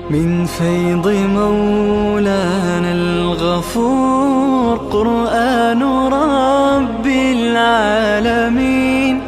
من فيض مولانا الغفور قرآن رب العالمين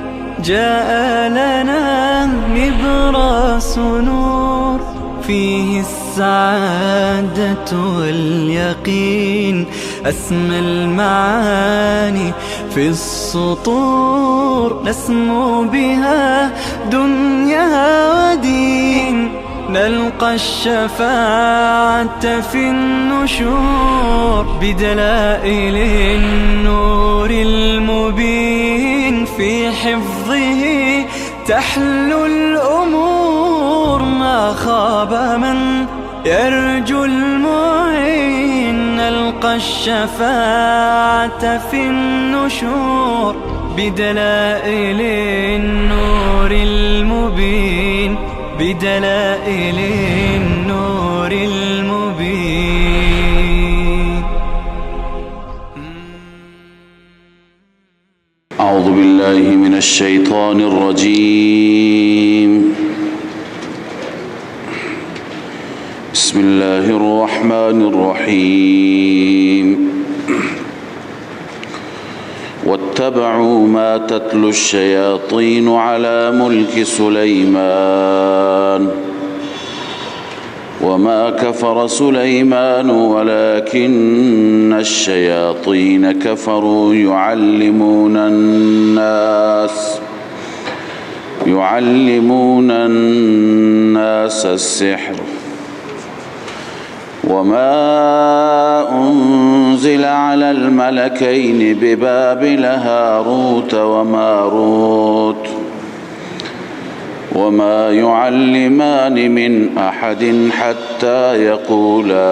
جاء لنا نبراس نور فيه السعادة واليقين أسمى المعاني في السطور نسمو بها دنيا ودين نلقى الشفاعة في النشور بدلائل النور المبين في حفظه تحلو الأمور ما خاب من يرجو المعين نلقى الشفاعة في النشور بدلائل النور المبين بدلائل النور المبين. أعوذ بالله من الشيطان الرجيم. بسم الله الرحمن الرحيم. واتبعوا ما تتلو الشياطين على ملك سليمان وما كفر سليمان ولكن الشياطين كفروا يعلمون الناس السحر وما أنزل على الملكين ببابل هاروت وماروت وما يعلمان من أحد حتى يقولا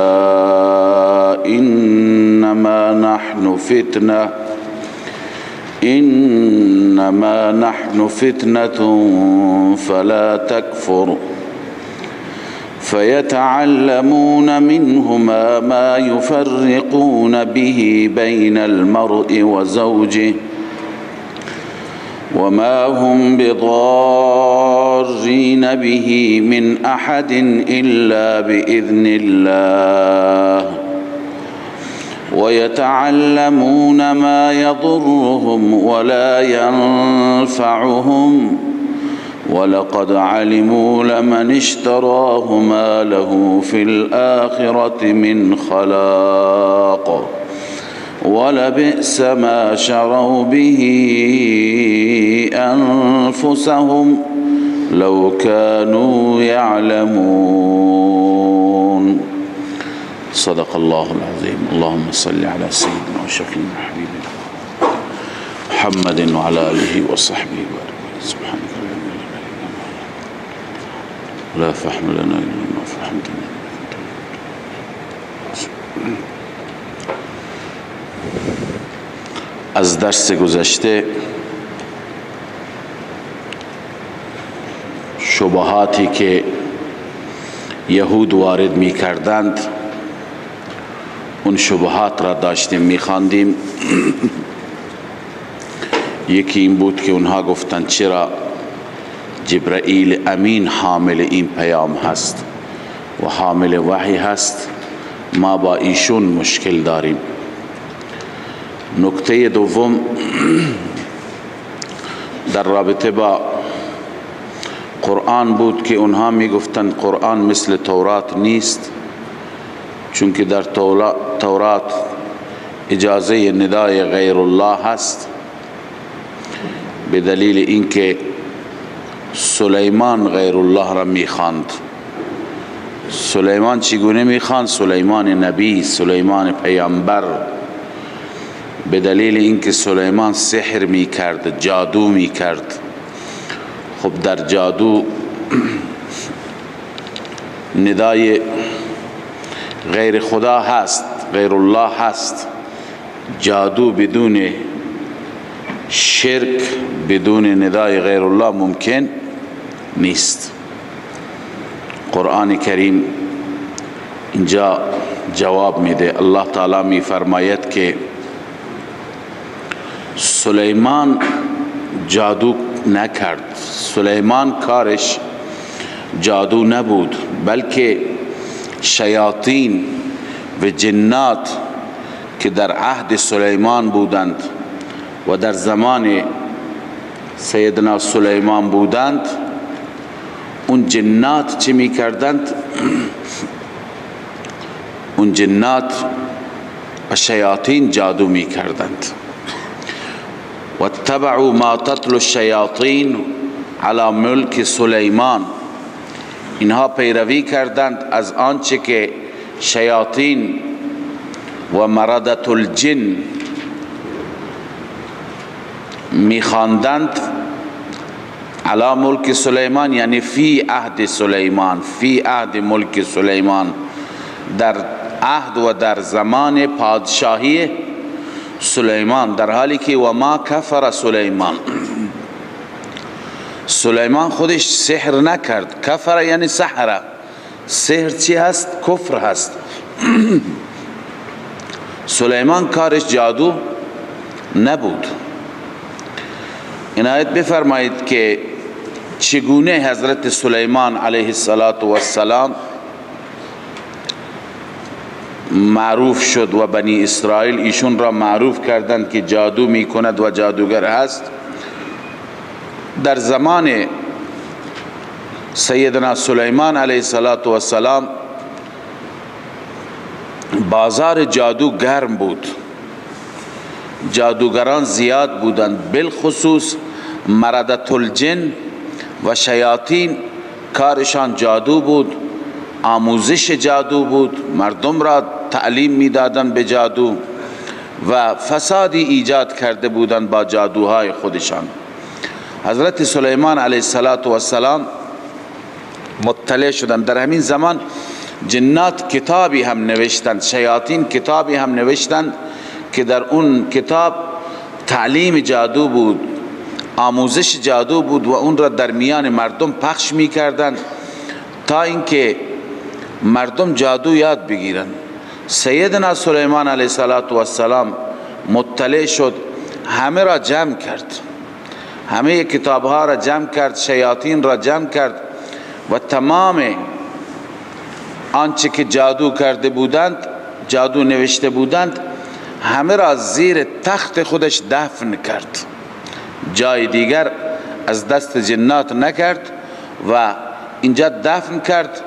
إنما نحن فتنة فلا تكفر فيتعلمون منهما ما يفرقون به بين المرء وزوجه وما هم بضارين به من أحد إلا بإذن الله ويتعلمون ما يضرهم ولا ينفعهم ولقد علموا لمن اشتراه ما له في الآخرة من خلاق ولبئس ما شروا به أنفسهم لو كانوا يعلمون. صدق الله العظيم. اللهم صل على سيدنا وشفيعنا حبيبنا محمد وعلى آله وصحبه وسلم. سبحانك لا فهم لنا إلا ما فهمتنا. از درس گذشته شبهاتی که یهود وارد می کردند اون شبهات را داشتیم می خواندیم. یکی این بود که اونها گفتند چرا جبرائیل امین حامل این پیام هست و حامل وحی هست، ما با ایشون مشکل داریم. نکته دوم در رابطه با قرآن بود که اونها می گفتند قرآن مثل تورات نیست، چون که در تورات اجازه ندای غیر الله هست، به دلیل اینکه سلیمان غیر الله را میخواند. سلیمان چگونه میخواند؟ سلیمان نبی، سلیمان پیامبر، به دلیل اینکه سلیمان سحر میکرد، جادو میکرد. خب در جادو ندای غیر خدا هست، غیر الله هست. جادو بدون شرک، بدون ندای غیر الله ممکن نیست. قرآن کریم اینجا جواب میده. الله تعالی می فرماید که سلیمان جادو نکرد. سلیمان کارش جادو نبود، بلکه شیاطین و جنات که در عهد سلیمان بودند و در زمان سیدنا سلیمان بودند، اون جنات چه می کردند؟ اون جنات و شیاطین جادو می کردند. واتبعوا ما تتلو الشیاطین علی ملک سلیمان، اینها پیروی کردند از آنچه که شیاطین و مردة الجن میخواندند علی ملک سلیمان، یعنی فی عهد سلیمان، فی عهد ملک سلیمان، در عهد و در زمان پادشاهی سلیمان، در حالی که و ما کفر سلیمان، سلیمان خودش سحر نکرد. کفر یعنی سحر. سحر چی هست؟ کفر هست. سلیمان کارش جادو نبود. عنایت بفرمایید که چگونه حضرت سلیمان علیه السلام معروف شد و بنی اسرائیل ایشون را معروف کردند که جادو می کند و جادوگر هست. در زمان سیدنا سلیمان علیه السلام بازار جادو گرم بود، جادوگران زیاد بودند، بالخصوص مردة الجن و شیاطین کارشان جادو بود، آموزش جادو بود، مردم را تعلیم میدادند به جادو و فسادی ایجاد کرده بودند با جادوهای خودشان. حضرت سلیمان علیه السلام مطلع شدند. در همین زمان جنات کتابی هم نوشتند، شیاطین کتابی هم نوشتند که در اون کتاب تعلیم جادو بود، آموزش جادو بود و اون را در میان مردم پخش می کردند تا اینکه مردم جادو یاد بگیرند. سیدنا سلیمان علیه السلام مطلع شد، همه را جمع کرد، همه کتابها را جمع کرد، شیاطین را جمع کرد و تمام آنچه که جادو کرده بودند، جادو نوشته بودند، همه را زیر تخت خودش دفن کرد، جای دیگر از دست جنات نکرد و اینجا دفن کرد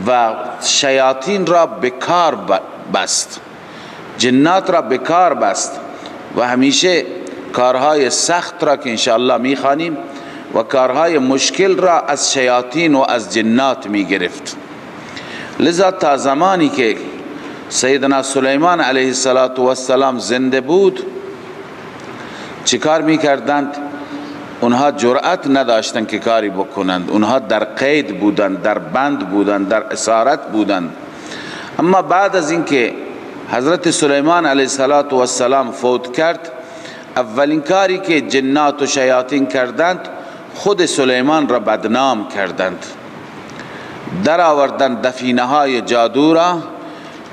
و شیاطین را بکار بست، جنات را بکار بست و همیشه کارهای سخت را که انشاءالله میخوانیم و کارهای مشکل را از شیاطین و از جنات میگرفت. لذا تا زمانی که سیدنا سلیمان علیه السلام زنده بود چیکار میکردند؟ اونها جرأت نداشتند که کاری بکنند، اونها در قید بودند، در بند بودند، در اسارت بودند. اما بعد از اینکه حضرت سلیمان علیه السلام فوت کرد، اولین کاری که جنات و شیاطین کردند خود سلیمان را بدنام کردند. در آوردند دفینه های جادو را،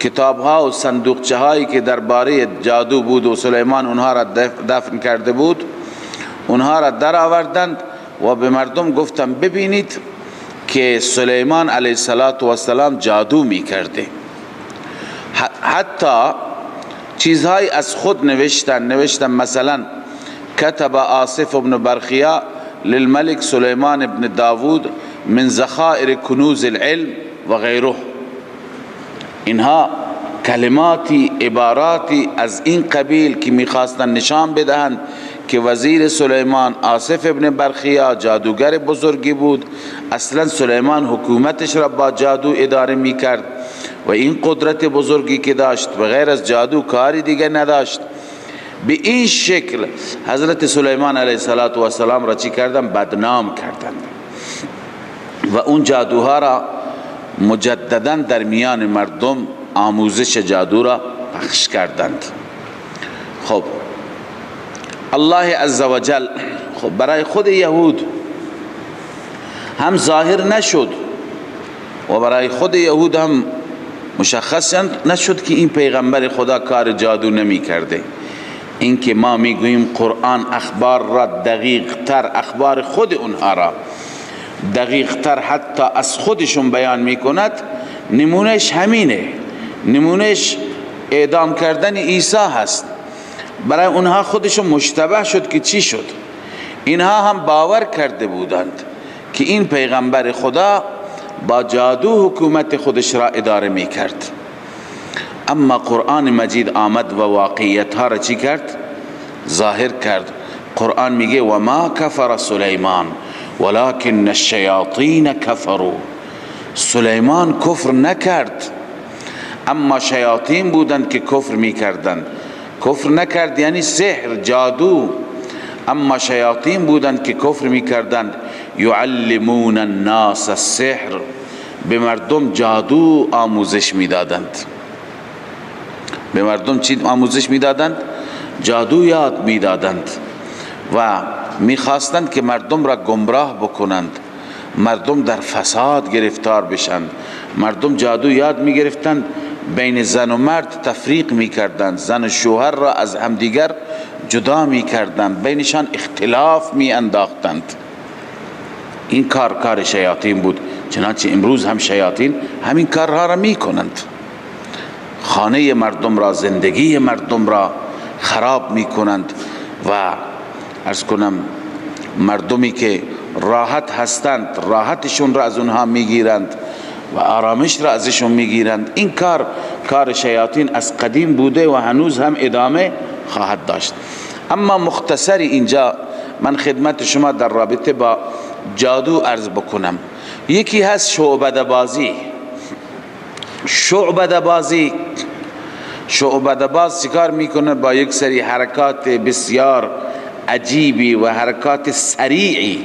کتاب ها و صندوقچه هایی که درباره جادو بود و سلیمان اونها را دفن کرده بود، اونها را در آوردند و به مردم گفتند ببینید که سلیمان علیه السلام جادو می کرده. حتی چیزهای از خود نوشتن مثلا کتب آصف بن برخیا للملك سلیمان بن داود من ذخائر کنوز العلم و غیره. اینها کلماتی، عباراتی از این قبیل که میخواستن نشان بدهند که وزیر سلیمان آصف ابن برخیا جادوگر بزرگی بود، اصلا سلیمان حکومتش را با جادو اداره میکرد و این قدرت بزرگی که داشت و غیر از جادو کاری دیگه نداشت. به این شکل حضرت سلیمان علیه السلام را چی کردن؟ بدنام کردند و اون جادوها را مجددا در میان مردم آموزش جادو را پخش کردند. خب الله عزوجل خب برای خود یهود هم ظاهر نشد و برای خود یهود هم مشخص نشد که این پیغمبر خدا کار جادو نمی کرده. این که ما میگوییم قرآن اخبار را دقیق تر، اخبار خود اونها را دقیق تر حتی از خودشون بیان میکند، نمونهش همینه، نمونهش اعدام کردن عیسی هست. برای اونها خودشون مشتبه شد که چی شد. اینها هم باور کرده بودند که این پیغمبر خدا با جادو حکومت خودش را اداره می کرد. اما قرآن مجید آمد و واقعیت ها را چی کرد؟ ظاهر کرد. قرآن میگه و ما کفر سلیمان ولكن الشیاطین کفروا. سلیمان کفر نکرد، اما شیاطین بودند که کفر میکردند. کفر نکرد یعنی سحر، جادو، اما شیاطین بودند که کفر میکردند. یعلمون الناس السحر، به مردم جادو آموزش میدادند. به مردم چی آموزش میدادند؟ جادو یاد میدادند و میخواستند که مردم را گمراه بکنند، مردم در فساد گرفتار بشند. مردم جادو یاد میگرفتند، بین زن و مرد تفریق میکردند، زن و شوهر را از همدیگر جدا میکردند، بینشان اختلاف میانداختند. این کار شیاطین بود. چنانچه امروز هم شیاطین همین کارها را میکنند، خانه مردم را، زندگی مردم را خراب میکنند و عرض کنم مردمی که راحت هستند راحتشون را از اونها میگیرند و آرامش را ازشون میگیرند. این کار شیاطین از قدیم بوده و هنوز هم ادامه خواهد داشت. اما مختصری اینجا من خدمت شما در رابطه با جادو عرض بکنم. یکی هست شعبده بازی. شعبده باز چیکار میکنه؟ با یک سری حرکات بسیار عجیبی و حرکات سریعی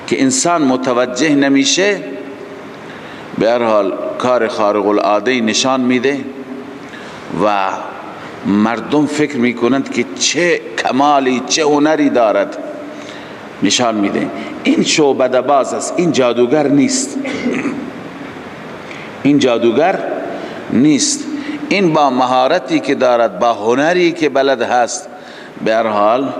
که انسان متوجه نمیشه، به هر حال کار خارق العاده نشان میده و مردم فکر میکنند که چه کمالی، چه هنری دارد، نشان میده. این شعبده باز است، این جادوگر نیست. این جادوگر نیست. این با مهارتی که دارد، با هنری که بلد هست، به هر حال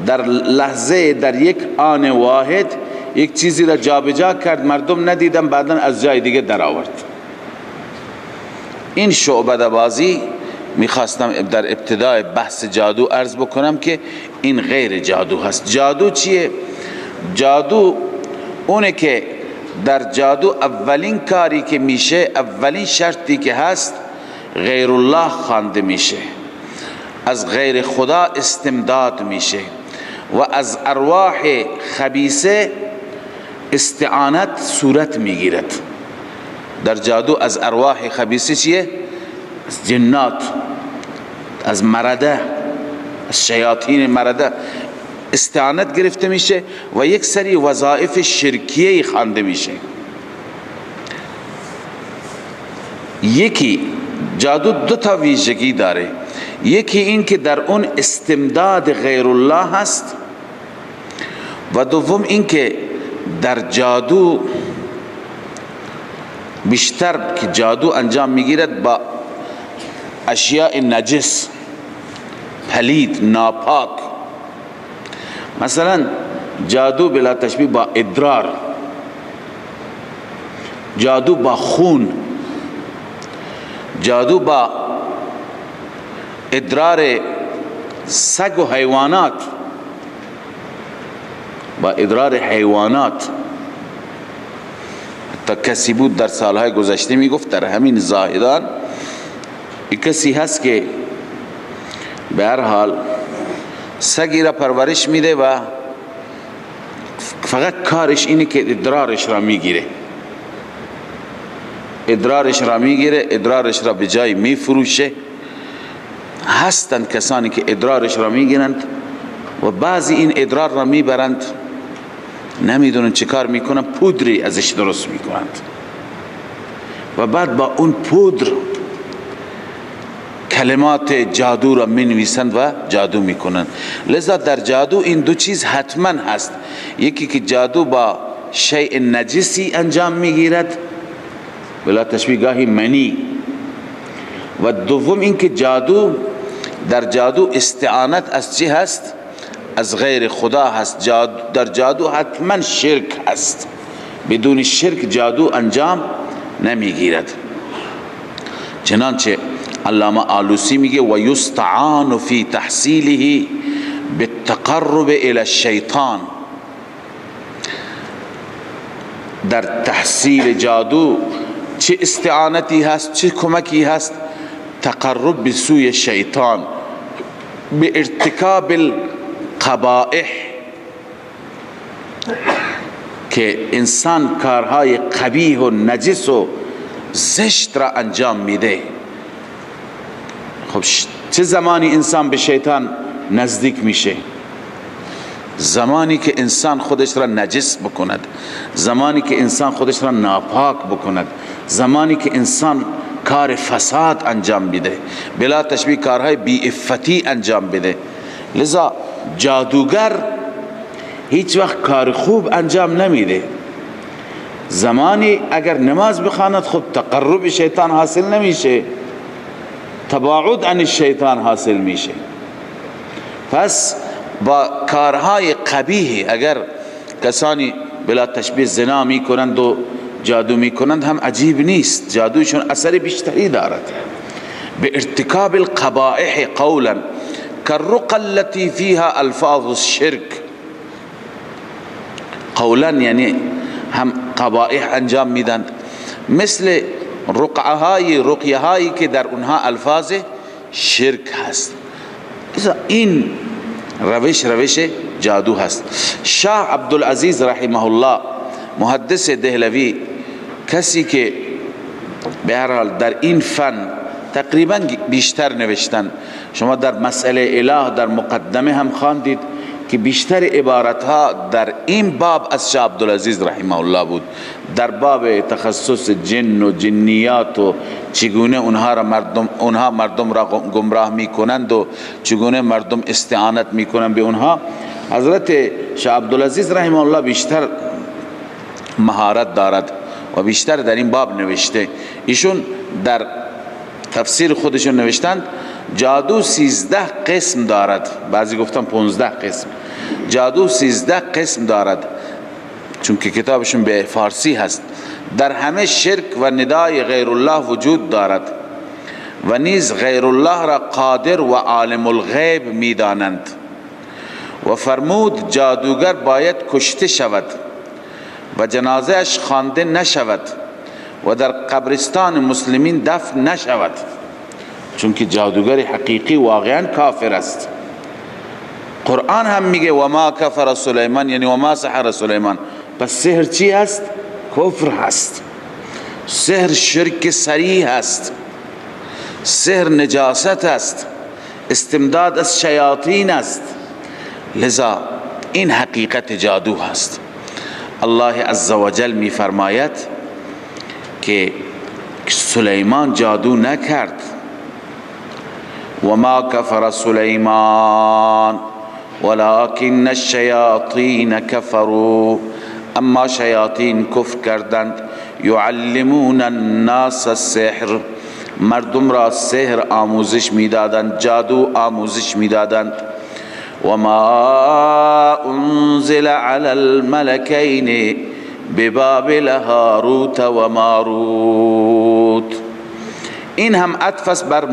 در لحظه، در یک آن واحد یک چیزی را جابجا کرد، مردم ندیدن، بعدن از جای دیگه در آورد. این شعبده بازی میخواستم در ابتدای بحث جادو عرض بکنم که این غیر جادو هست. جادو چیه؟ جادو اونه که در جادو اولین کاری که میشه، اولین شرطی که هست، غیر الله خوانده میشه، از غیر خدا استمداد میشه و از ارواح خبیثه استعانت صورت میگیرد. در جادو از ارواح خبیثه چیه؟ از جنات، از مرده، از شیاطین مرده استعانت گرفته میشه و یک سری وظایف شرکیه خوانده میشه. یکی جادو دو تا ویژگی داره. یکی این که در اون استمداد غیر الله هست و دوم این که در جادو بیشتر که جادو انجام میگیرد با اشیاء نجس، پلید، ناپاک. مثلا جادو بلا تشبیه با ادرار، جادو با خون، جادو با ادرار سگ و حیوانات، با ادرار حیوانات. حتی کسی بود در سالهای گذشته میگفت در همین زاهدان کسی هست که به هر حال سگی را پرورش میده و فقط کارش اینه که ادرارش را میگیره، ادرارش را میگیره، ادرارش را به جای میفروشه. هستند کسانی که ادرارش را میگیرند و بعضی این ادرار را میبرند، نمیدونن چه کار میکنن، پودری ازش درست میکنند و بعد با اون پودر کلمات جادو را منویسند و جادو میکنند. لذا در جادو این دو چیز حتما هست. یکی که جادو با شیء نجسی انجام میگیرد، بلا تشبیه گاهی منی، و دوم این که جادو، در جادو استعانت از چی هست؟ از غیر خدا هست. در جادو حتما شرک هست، بدون شرک جادو انجام نمیگیرد. چنانچه علامه آلوسی میگه و یستعان فی تحصیله بالتقرب الى الشیطان، در تحصیل جادو چه استعانتی هست، چه کمکی هست؟ تقرب به سوی شیطان، به ارتکاب القبائح، که انسان کارهای قبیح و نجس و زشت را انجام میده. خب چه زمانی انسان به شیطان نزدیک میشه؟ زمانی که انسان خودش را نجس بکند، زمانی که انسان خودش را ناپاک بکند، زمانی که انسان کار فساد انجام بده، بلا تشبیه کارهای بی عفتی انجام بده. لذا جادوگر هیچ وقت کار خوب انجام نمیده. زمانی اگر نماز بخواند خب تقرب شیطان حاصل نمیشه، تباعد عن الشیطان حاصل میشه. پس با کارهای قبیح اگر کسانی بلا تشبیه زنا میکنند و جادو میکنند هم عجیب نیست، جادوشون اثر بیشتری دارد. به ارتکاب القبائح قولا كالرقى التي فيها الفاظ الشرك، قولا یعنی هم قبائح انجام میدند، مثل رقیه هایی که در اونها الفاظ شرک هست. این روش جادو هست. شاه عبدالعزیز رحمه الله محدث دهلوی، کسی که به هر حال در این فن تقریبا بیشتر نوشتن، شما در مسئله اله در مقدمه هم خواندید که بیشتر عبارتها در این باب از شاه عبدالعزیز رحمه الله بود، در باب تخصص جن و جنیات و چگونه اونها مردم را گمراه میکنند و چگونه مردم استعانت میکنند به اونها. حضرت شاه عبدالعزیز رحمه الله بیشتر مهارت دارد و بیشتر در این باب نوشته. ایشون در تفسیر خودشون نوشتند جادو 13 قسم دارد، بعضی گفتن 15 قسم. جادو 13 قسم دارد، چون که کتابشون به فارسی هست. در همه شرک و ندای غیر الله وجود دارد و نیز غیر الله را قادر و عالم الغیب میدانند و فرمود جادوگر باید کشته شود و جنازه اش خوانده نشود و در قبرستان مسلمین دفن نشود، چون که جادوگر حقیقی واقعا کافر است. قرآن هم میگه و ما کفر سلیمان، یعنی و ما سحر سلیمان. پس سحر چی هست؟ کفر هست. سحر شرک صریح هست، سحر نجاست است، استمداد از شیاطین است. لذا این حقیقت جادو هست. الله عزوجل می فرماید که سلیمان جادو نکرد. و ما کفر سلیمان ولكن الشیاطین کفروا، اما شیاطین کفر کردند. یعلمون الناس السحر، مردم را سحر آموزش میدادند، جادو آموزش میدادند. و ما انزل علی الملکین ببابل هاروت و ماروت. این هم عطف بر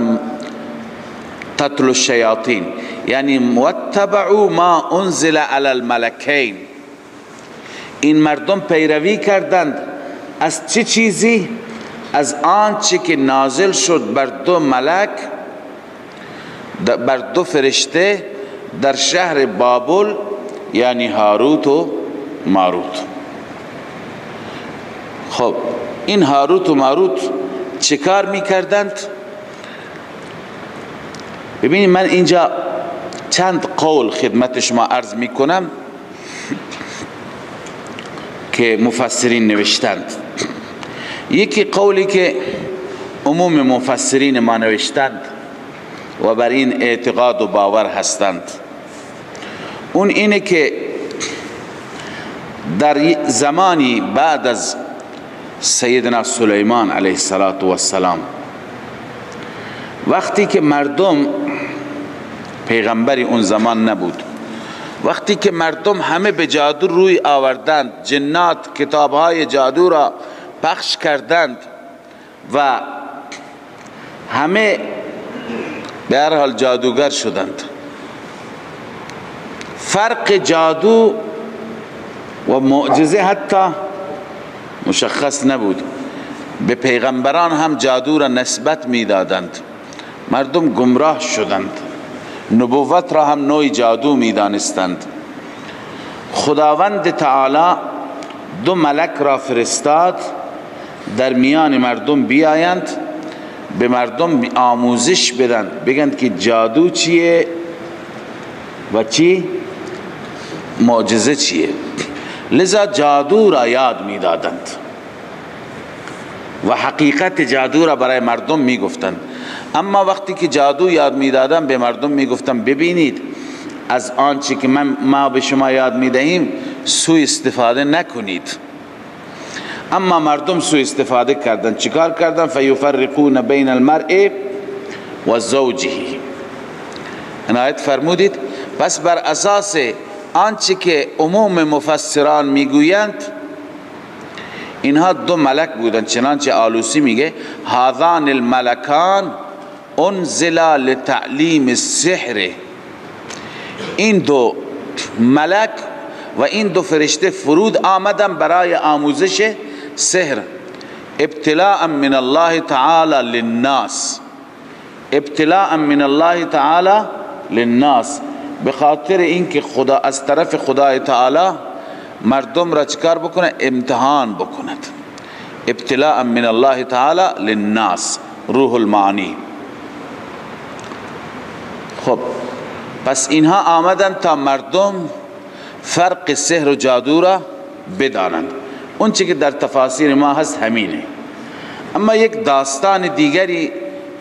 تتل الشیاطین، یعنی واتبعوا ما انزل علی الملکین. این مردم پیروی کردند از چه چیزی؟ از آنچه که نازل شد بر دو ملک، بر دو فرشته در شهر بابل، یعنی هاروت و ماروت. خب این هاروت و ماروت چه کار می کردند؟ ببینید من اینجا چند قول خدمت شما عرض می کنم که مفسرین نوشتند. یکی قولی که عموم مفسرین ما نوشتند و بر این اعتقاد و باور هستند، اون اینه که در زمانی بعد از سیدنا سلیمان علیه السلام، وقتی که مردم، پیغمبری اون زمان نبود، وقتی که مردم همه به جادو روی آوردند، جنات کتابهای جادو را پخش کردند و همه به هر حال جادوگر شدند. فرق جادو و معجزه حتی مشخص نبود. به پیغمبران هم جادو را نسبت میدادند، مردم گمراه شدند. نبوت را هم نوع جادو میدانستند. خداوند تعالی دو ملک را فرستاد در میان مردم بیایند، به مردم آموزش بدن، بگند که جادو چیه و چی معجزه چیه. لذا جادو را یاد میدادند و حقیقت جادو را برای مردم میگفتند. اما وقتی که جادو یاد میدادن به مردم میگفتن ببینید از آنچه که ما به شما یاد میدهیم سوء استفاده نکنید. اما مردم سوء استفاده کردن. چیکار کردن؟ فیفرقون بین المرء و زوجه. عنایت فرمودید. پس بر اساس آنچه که عموم مفسران میگویند اینها دو ملک بودند، چنانچه آلوسی میگه هذان الملکان انزلا لتعلیم السحر. این دو ملک و این دو فرشته فرود آمدن برای آموزش سحر. ابتلاء من الله تعالی للناس، ابتلاء من الله تعالی للناس، به خاطر اینکه خدا از طرف خدای تعالی مردم را چکار بکنه؟ امتحان بکند. ابتلاء من الله تعالی للناس، روح المعانی. خب پس اینها آمدن تا مردم فرق سحر و جادو را بدانند. اون چی که در تفاسیر ما هست همینه. اما یک داستان دیگری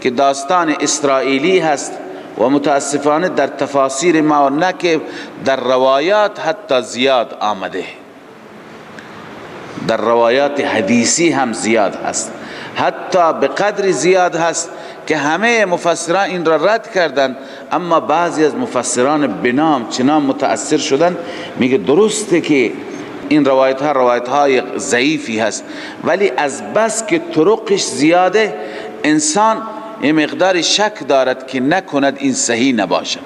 که داستان اسرائیلی هست و متاسفانه در تفاسیر ما نه که در روایات حتی زیاد آمده، در روایات حدیثی هم زیاد هست، حتی به قدر زیاد هست که همه مفسران این را رد کردند. اما بعضی از مفسران بنام چنان متأثر شدند، میگه درسته که این روایت های ضعیفی هست، ولی از بس که طرقش زیاده انسان یه مقدار شک دارد که نکند این صحیح نباشد.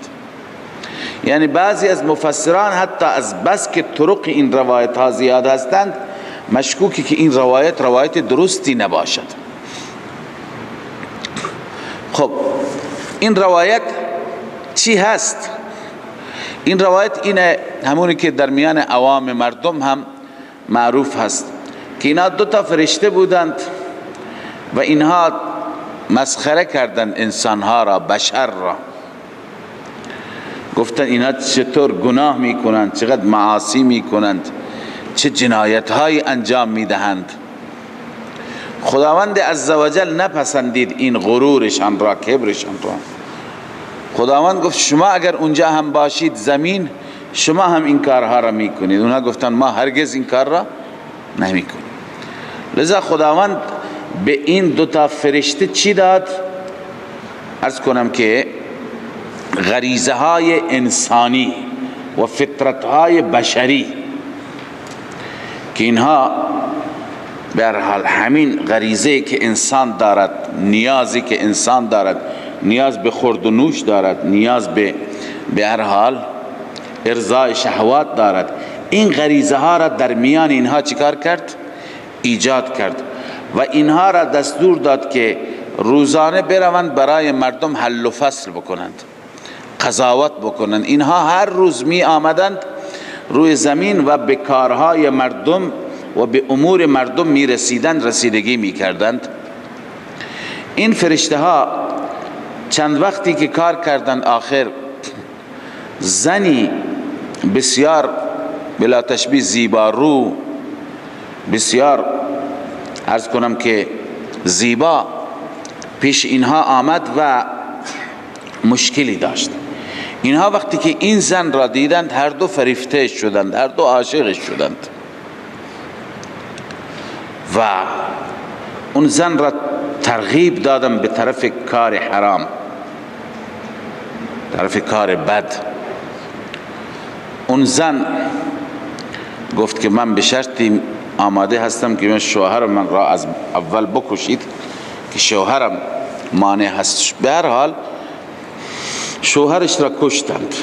یعنی بعضی از مفسران حتی از بس که طرق این روایت ها زیاد هستند مشکوکی که این روایت درستی نباشد. خب این روایت چی هست؟ این روایت اینه، همونی که در میان عوام مردم هم معروف هست که اینا دو تا فرشته بودند و اینها مسخره کردند انسانها را، بشر را. گفتند اینا چطور گناه میکنند، چقدر معاصی میکنند، چه جنایت های انجام میدهند. خداوند عزوجل نپسندید این غرورشان را، کبرشان را. خداوند گفت شما اگر اونجا هم باشید زمین، شما هم این کارها را میکنید. اونها گفتن ما هرگز این کار را نمیکنیم. لذا خداوند به این دوتا فرشته چی داد؟ عرض کنم که غریزه های انسانی و فطرت های بشری که اینها به هر حال همین غریزه که انسان دارد، نیازی که انسان دارد، نیاز به خورد و نوش دارد، نیاز به هر حال ارضای شهوات دارد، این غریزه ها را در میان اینها چیکار کرد؟ ایجاد کرد و اینها را دستور داد که روزانه بروند برای مردم حل و فصل بکنند، قضاوت بکنند. اینها هر روز می آمدند روی زمین و به کارهای مردم و به امور مردم می رسیدند، رسیدگی می کردند. این فرشته ها چند وقتی که کار کردند، آخر زنی بسیار بلا تشبیه زیبارو، بسیار عرض کنم که زیبا پیش اینها آمد و مشکلی داشت. اینها وقتی که این زن را دیدند هر دو فریفته شدند، هر دو عاشق شدند و اون زن را ترغیب دادن به طرف کار حرام، طرف کار بد. اون زن گفت که من به شرطی آماده هستم که من شوهر من را از اول بکشید که شوهرم مانع هست. به هر حال شوهرش را کشتند.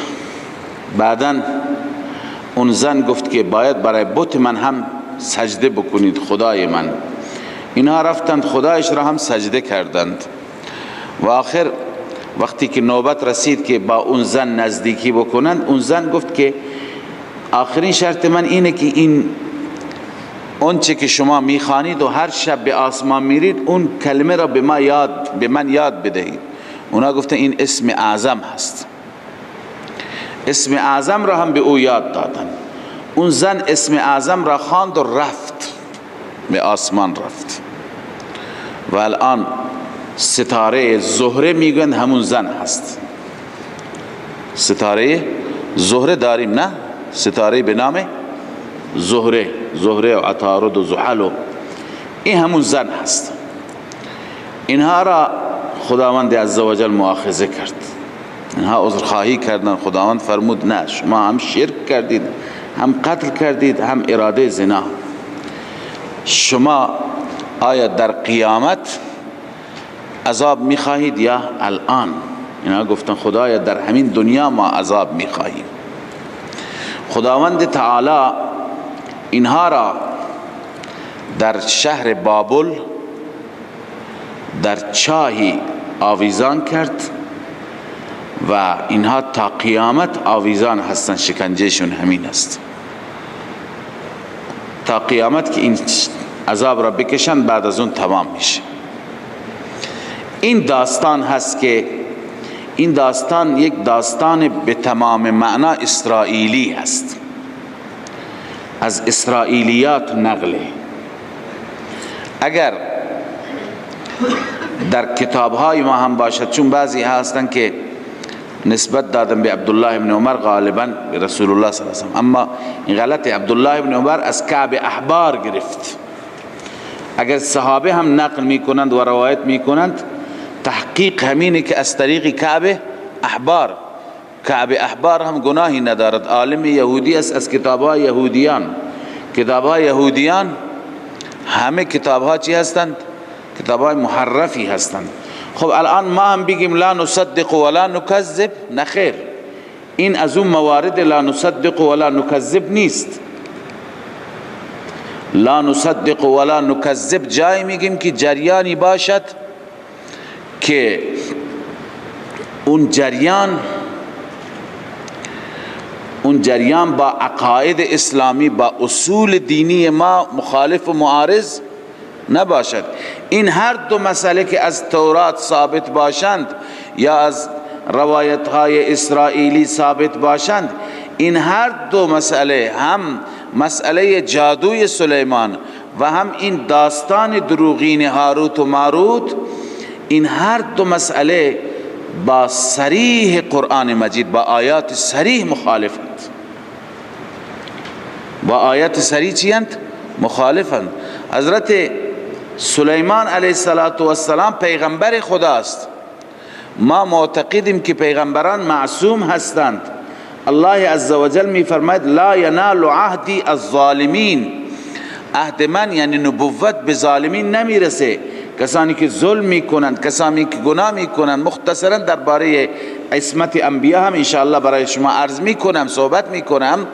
بعداً اون زن گفت که باید برای بت من هم سجده بکنید، خدای من. اینها رفتند خدایش را هم سجده کردند و آخر وقتی که نوبت رسید که با اون زن نزدیکی بکنند، اون زن گفت که آخرین شرط من اینه که این اون چه که شما میخوانید و هر شب به آسمان میرید اون کلمه را به من یاد بدهید. اونا گفتن این اسم اعظم هست. اسم اعظم را هم به او یاد دادن. اون زن اسم اعظم را خواند و رفت، به آسمان رفت. و الان ستاره زهره میگن همون زن هست. ستاره زهره داریم نه؟ ستاره به نام زهره و عطارد و زحل و این همون زن هست. اینها را خداوند عزوجل مؤاخذه کرد. اینها عذرخواهی کردن. خداوند فرمود نه، شما هم شرک کردید، هم قتل کردید، هم اراده زنا. شما آیا در قیامت عذاب میخواهید یا الان؟ اینا گفتن خدایا در همین دنیا ما عذاب میخواهیم. خداوند تعالی اینها را در شهر بابل در چاهی آویزان کرد و اینها تا قیامت آویزان هستن. شکنجهشون همین است تا قیامت که این عذاب را بکشن، بعد از اون تمام میشه. این داستان هست که این داستان یک داستان به تمام معنا اسرائیلی هست، از اسرائیلیات نقله. اگر در کتاب‌های ما هم باشد، چون بعضی هستن که نسبت دادن به عبدالله ابن عمر غالبا به رسول الله صلی الله علیه وسلم، اما این غلط. عبدالله ابن عمر از کعب احبار گرفت. اگر صحابه هم نقل میکنند و روایت میکنند، تحقیق همینه که از طریق کعب احبار. کعب احبار هم گناهی ندارد، عالم یهودی است، از کتاب‌های یهودیان. کتاب‌های یهودیان همه کتاب‌ها چی هستند؟ کتاب‌های محرفی هستند. خب الان ما هم بگیم لا نصدق ولا نکذب؟ نخیر، این از اون موارد لا نصدق ولا نکذب نیست. لا نصدق ولا نکذب جای میگیم که جریانی باشد که اون جریان با عقاید اسلامی، با اصول دینی ما مخالف و معارض نباشد. این هر دو مسئله که از تورات ثابت باشند یا از روایت های اسرائیلی ثابت باشند، این هر دو مسئله، هم مسئله جادوی سلیمان و هم این داستان دروغین هاروت و ماروت، این هر دو مسئله با صریح قرآن مجید، با آیات صریح مخالفند. با آیات صریح چی هستند؟ مخالفند. حضرت سلیمان علیه السلام پیغمبر خداست. ما معتقدیم که پیغمبران معصوم هستند. الله عزوجل می فرماید لا ینال عهدی الظالمین. عهد من یعنی نبوت به ظالمین نمیرسه. کسانی که ظلم میکنند، کسانی که گناه میکنند. مختصرا درباره عصمت انبیا هم انشاءالله برای شما عرض میکنم، صحبت میکنم.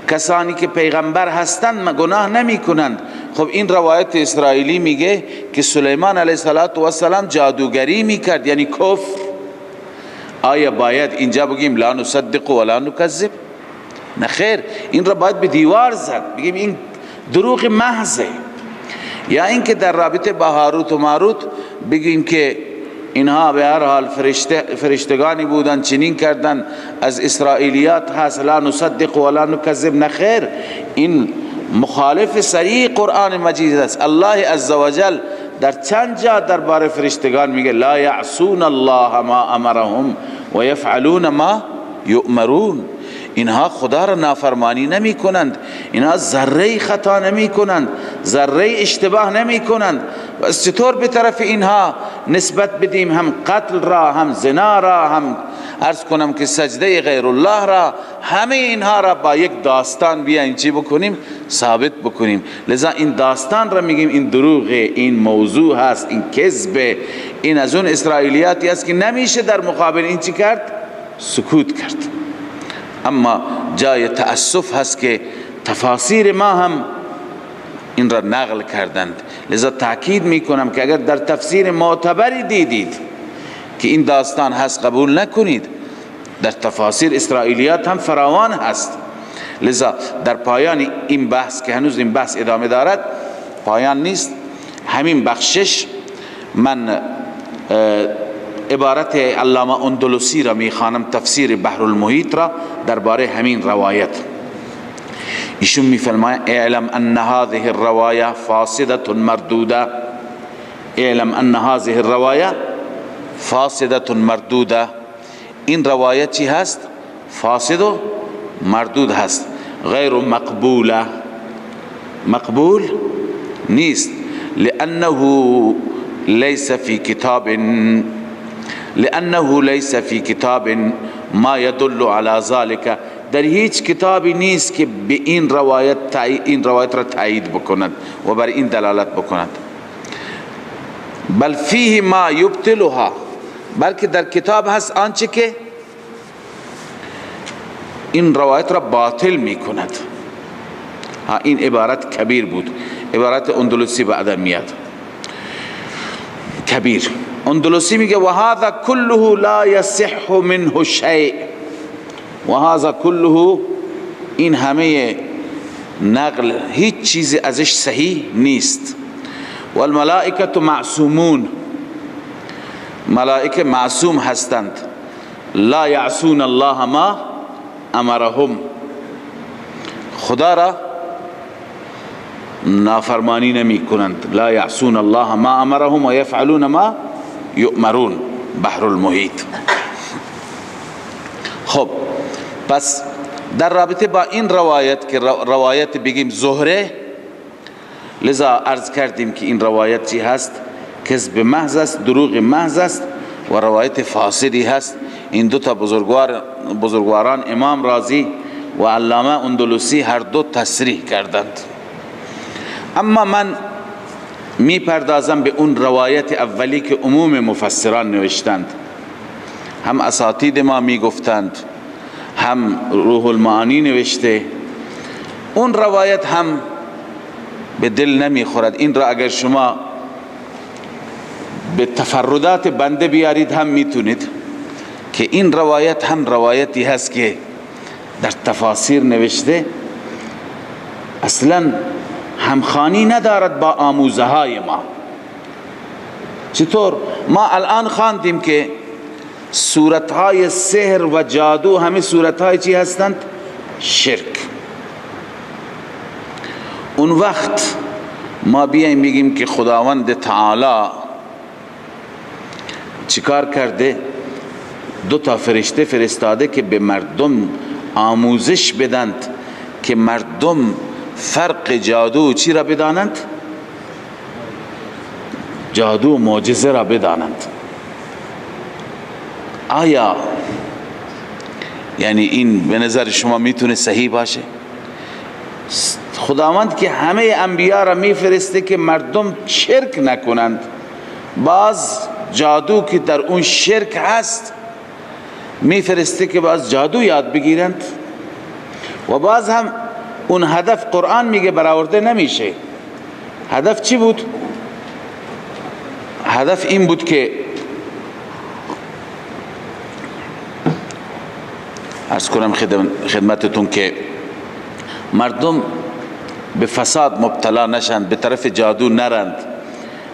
کسانی که پیغمبر هستند گناه نمیکنند. خب این روایت اسرائیلی میگه که سلیمان علیه السلام جادوگری میکرد، یعنی کفر. آیا باید اینجا بگیم لا نصدق ولا نکذب؟ نخیر، این را باید به دیوار زد، بگیم این دروغ محضه. یا اینکه در رابطه با هاروت و ماروت بگیم که اینها به هر حال فرشتگانی بودن، چنین کردن، از اسرائیلیات هست، لا نصدق ولا نکذب. نخیر، این مخالف صریح قرآن مجید است. الله عزوجل در چند جا درباره فرشتگان میگه لا یعصون الله ما امرهم و یفعلون ما یؤمرون. اینها خدا را نافرمانی نمی کنند، اینها ذره خطا نمی کنند، ذره اشتباه نمی کنند. و چطور به طرف اینها نسبت بدیم هم قتل را، هم زنا را، هم عرض کنم که سجده غیر الله را همه اینها را با یک داستان بیاین چی بکنیم ثابت بکنیم. لذا این داستان را میگیم این دروغه، این موضوع هست، این کذبه، این از اون اسرائیلیاتی است که نمیشه در مقابل این چی کرد؟ سکوت کرد. اما جای تأسف هست که تفاسیر ما هم این را نقل کردند. لذا تأکید میکنم که اگر در تفسیر معتبری دیدید که این داستان هست قبول نکنید، در تفاسیر اسرائیلیات هم فراوان هست. لذا در پایان این بحث که هنوز این بحث ادامه دارد، پایان نیست، همین بخشش من عبارت علامه اندلسی را میخوانم، تفسیر بحر المحیط را درباره همین روایت. ایشون میفرماید اعلم ان هذه الروايه فاسده مردوده، اعلم ان هذه الروايه فاسده مردوده. این روایت چی هست؟ فاسد و مردود هست، غیر مقبوله، مقبول نیست. لانه ليس في كتاب ما يدل على ذلك، در هیچ کتابی نیست که به این روایت را تایید بکند و بر این دلالت بکند. بل فیه ما یبطلها، بلکه در کتاب هست آنچه که این روایت را باطل می کند. این عبارت کبیر بود، عبارت اندلسی بعد میاد. کبیر اندلسی میگه و هذا كله لا يصح منه شيء، و هذا كله، این همه نقل هیچ چیز ازش صحیح نیست. والملائکه معصومون، ملائکه معصوم هستند. لا یعصون الله ما امرهم، خدا را نافرمانی نمی کنند. لا یعصون الله ما امرهم و یفعلون ما یؤمرون. بحر المحیط. خب پس در رابطه با این روایت که روایت بگیم زهره، لذا عرض کردیم که این روایت چی هست؟ کذب محض است، دروغ محض است و روایت فاسدی هست. این دو تا بزرگواران امام رازی و علامه اندلسی هر دو تصریح کردند. اما من می پردازم به اون روایت اولی که عموم مفسران نوشتند، هم اساتید ما می گفتند، هم روح المعانی نوشته. اون روایت هم به دل نمی خورد. این را اگر شما به تفردات بنده بیارید هم میتونید که این روایت هم روایتی هست که در تفاسیر نوشته، اصلا همخوانی ندارد با آموزه های ما. چطور؟ ما الان خواندیم که صورتهای سحر و جادو همه صورتهای چی هستند؟ شرک. اون وقت ما بیایم بگیم که خداوند تعالی چیکار کرده؟ دو تا فرشته فرستاده که به مردم آموزش بدند که مردم فرق جادو چی را بدانند؟ جادو و معجزه را بدانند. آیا یعنی این به نظر شما میتونه صحیح باشه؟ خداوند که همه انبیا را میفرسته که مردم شرک نکنند، باز جادو که در اون شرک هست میفرسته که باز جادو یاد بگیرند، و باز هم اون هدف قرآن میگه برآورده نمیشه. هدف چی بود؟ هدف این بود که عرض کنم خدمتتون که مردم به فساد مبتلا نشند، به طرف جادو نرند،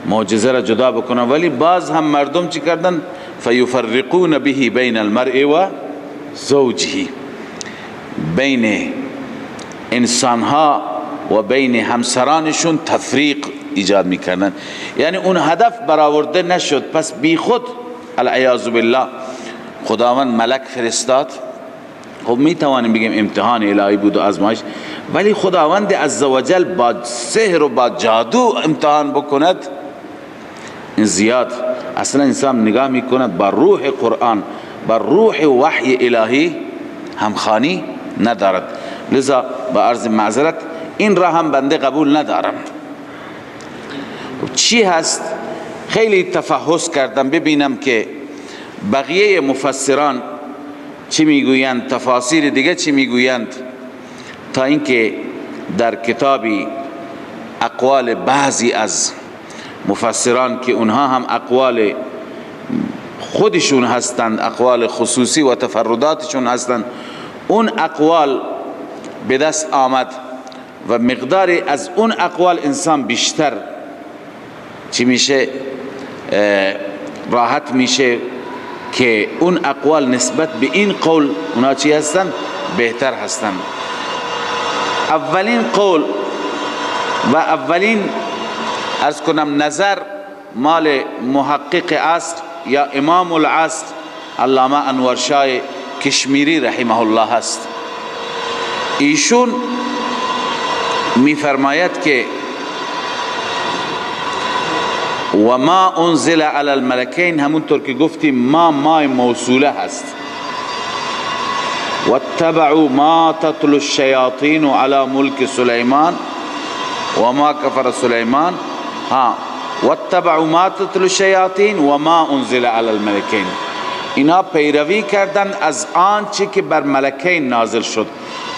معجزه را جدا بکنن. ولی باز هم مردم چی کردن؟ فیفرقون به بین المرء و زوجه، بین انسانها و بین همسرانشون تفریق ایجاد میکردن. یعنی اون هدف برآورده نشد. پس بی خود العیاذ بالله خداوند ملک فرستاد. خب میتوانیم بگیم امتحان الهی بود و آزمایش، ولی خداوند عزوجل با سحر و با جادو امتحان بکند، این زیاد. اصلا انسان نگاه میکند با روح قرآن، بر روح و وحی الهی همخوانی ندارد. لذا با عرض معذرت این را هم بنده قبول ندارم. چی هست؟ خیلی تفحص کردم ببینم که بقیه مفسران چی میگویند، تفاسیر دیگه چی میگویند، تا اینکه در کتابی اقوال بعضی از مفسران که اونها هم اقوال خودشون هستند، اقوال خصوصی و تفرداتشون هستند، اون اقوال به دست آمد و مقداری از اون اقوال انسان بیشتر چی میشه، راحت میشه که اون اقوال نسبت به این قول اونا چی هستند، بهتر هستند. اولین قول و اولین عرض کنم نظر مال محقق عصر یا امام العصر علامه انورشاه کشمیری رحمه الله هست. ایشون میفرماید که و ما انزل علی الملکین، همونطور که گفتیم ما موصوله هست. واتبعوا ما تتلو الشیاطین علی ملک سلیمان و ما کفر سلیمان. واتبعوا ما تتلو الشیاطین و ما انزل علی الملکین. اینا پیروی کردن از آنچه که بر ملکین نازل شد.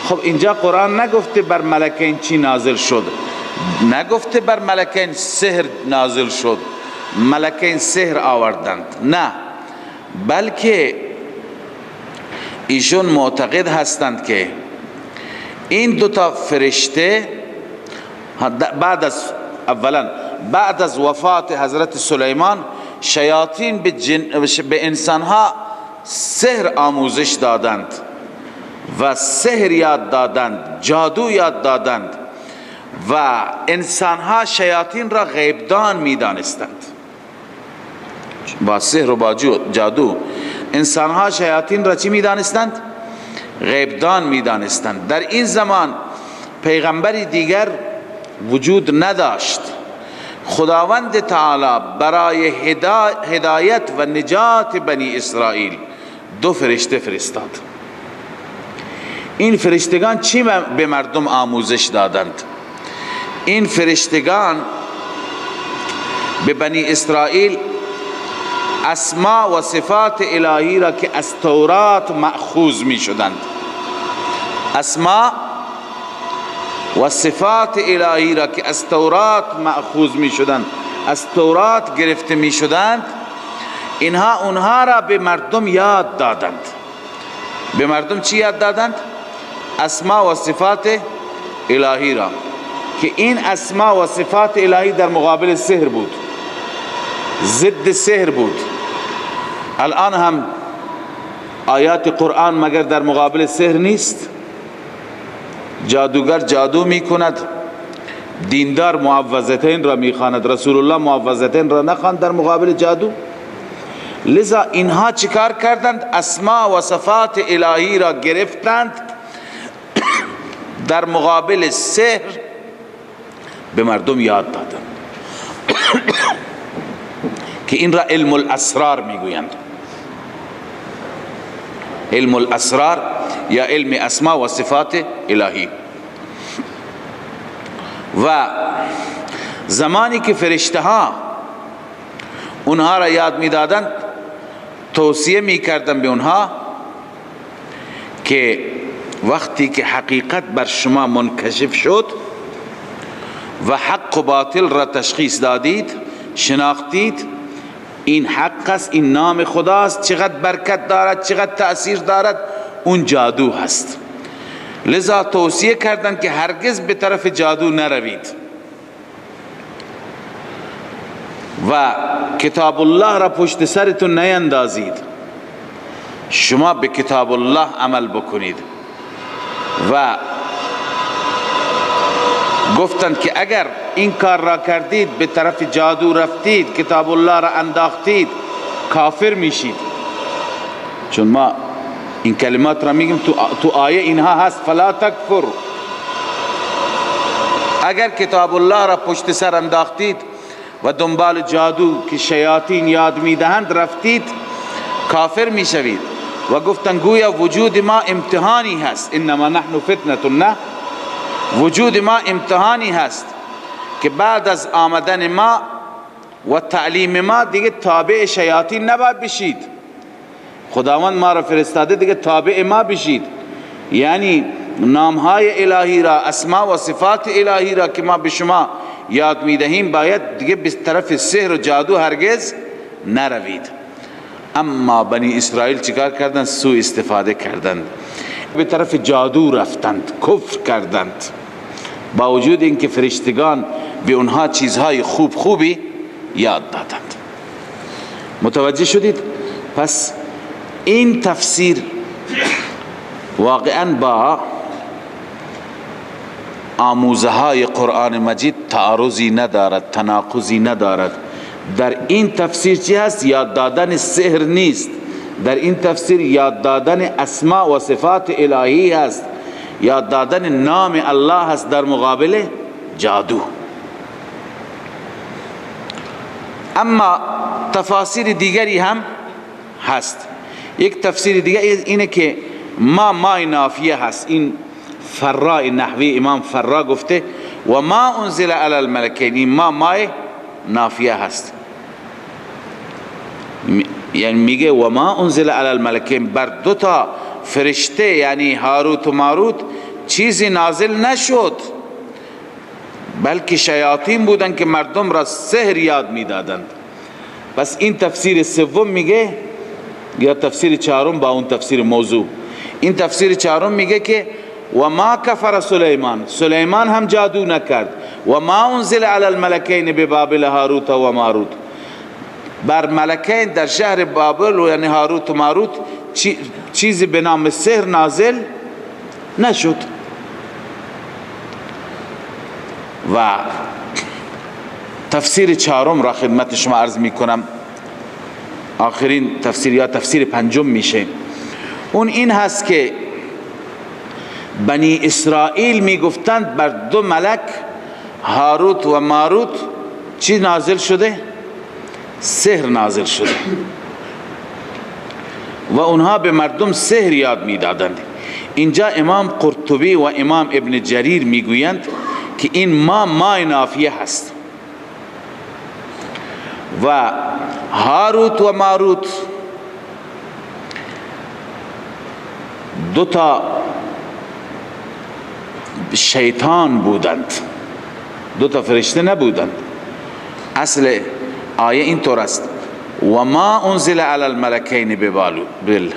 خب اینجا قرآن نگفته بر ملکین چی نازل شد، نگفته بر ملکین سحر نازل شد، ملکین سحر آوردند، نه، بلکه ایشون معتقد هستند که این دوتا فرشته بعد از وفات حضرت سلیمان شیاطین به انسانها سحر آموزش دادند و سحر یاد دادند، جادو یاد دادند و انسانها شیاطین را غیبدان می دانستند. با سحر و با جادو انسانها شیاطین را چی می دانستند؟ غیبدان می دانستند. در این زمان پیغمبری دیگر وجود نداشت. خداوند تعالی برای هدایت و نجات بنی اسرائیل دو فرشته فرستاد. این فرشتگان چی به مردم آموزش دادند؟ این فرشتگان به بنی اسرائیل اسما و صفات الهی را که از تورات مأخوذ می شدند، اسما و صفات الهی را که از تورات مأخوذ می شدند، از تورات گرفته می شدند، اونها را به مردم یاد دادند. به مردم چی یاد دادند؟ اسما و صفات الهی را، که این اسما و صفات الهی در مقابل سحر بود، ضد سحر بود. الان هم آیات قرآن مگر در مقابل سحر نیست؟ جادوگر جادو می کند، دیندار معوذتین را می خواند، رسول الله معوذتین را نخواند در مقابل جادو. لذا اینها چیکار کردند؟ اسما و صفات الهی را گرفتند، در مقابل سحر به مردم یاد دادند که این را علم الاسرار میگویند. علم الاسرار یا علم اسما و صفات الهی. و زمانی که فرشته ها اونها را یاد میدادند، توصیه میکردند به اونها که وقتی که حقیقت بر شما منکشف شد و حق و باطل را تشخیص دادید، شناختید این حق است، این نام خداست، چقدر برکت دارد، چقدر تأثیر دارد، اون جادو هست. لذا توصیه کردند که هرگز به طرف جادو نروید و کتاب الله را پشت سرتون نیندازید، شما به کتاب الله عمل بکنید. و گفتند که اگر این کار را کردید، به طرف جادو رفتید، کتاب الله را انداختید، کافر میشید. چون ما این کلمات را میگیم تو آیه اینها هست، فلا تکفر. اگر کتاب الله را پشت سر انداختید و دنبال جادو که شیاطین یاد میدهند رفتید، کافر میشوید. و گفتن گویا وجود ما امتحانی هست، انما نحن فتنة، نه وجود ما امتحانی هست که بعد از آمدن ما و تعلیم ما دیگه تابع شیاطین نباید بشید. خداوند ما را فرستاده دیگه تابع ما بشید، یعنی نامهای الهی را، اسما و صفات الهی را که ما به شما یاد میدهیم باید دیگه به طرف سحر و جادو هرگز نروید. اما بنی اسرائیل چیکار کردند؟ سوء استفاده کردند، به طرف جادو رفتند، کفر کردند، با وجود اینکه فرشتگان به اونها چیزهای خوبی یاد دادند. متوجه شدید؟ پس این تفسیر واقعا با آموزه های قرآن مجید تعارضی ندارد، تناقضی ندارد. در این تفسیر چی هست؟ یاد دادن سحر نیست، در این تفسیر یاد دادن اسماء و صفات الهی هست، یاد دادن نام الله هست در مقابل جادو. اما تفاسیر دیگری هم هست. یک تفسیر دیگر اینه که ما نافیه هست. این فرا نحوی امام فرا گفته و ما انزل علی الملکین، این ما نافیه هست، یعنی میگه و ما انزل علی الملکین، بر دو تا فرشته یعنی هاروت و ماروت چیزی نازل نشد، بلکه شیاطین بودن که مردم را سحر یاد میدادند. پس این تفسیر سوم میگه، یا تفسیر چهارم با اون تفسیر موضوع، این تفسیر چهارم میگه که و ما کفر سلیمان هم جادو نکرد، و ما انزل علی الملکین ببابل هاروت و ماروت، بر ملکین در شهر بابل یعنی هاروت و ماروت چیزی به نام سحر نازل نشد. و تفسیر چهارم را خدمت شما عرض می کنم، آخرین تفسیر یا تفسیر پنجم میشه. اون این هست که بنی اسرائیل می گفتند بر دو ملک هاروت و ماروت چی نازل شده؟ سحر نازل شده و اونها به مردم سحر یاد می دادند. اینجا امام قرطبی و امام ابن جریر می گویند که این ما نافیه هست و هاروت و ماروت دو تا شیطان بودند، دو تا فرشته نبودند. اصل آیه این طور است و ما انزل علی الملکین ببابل،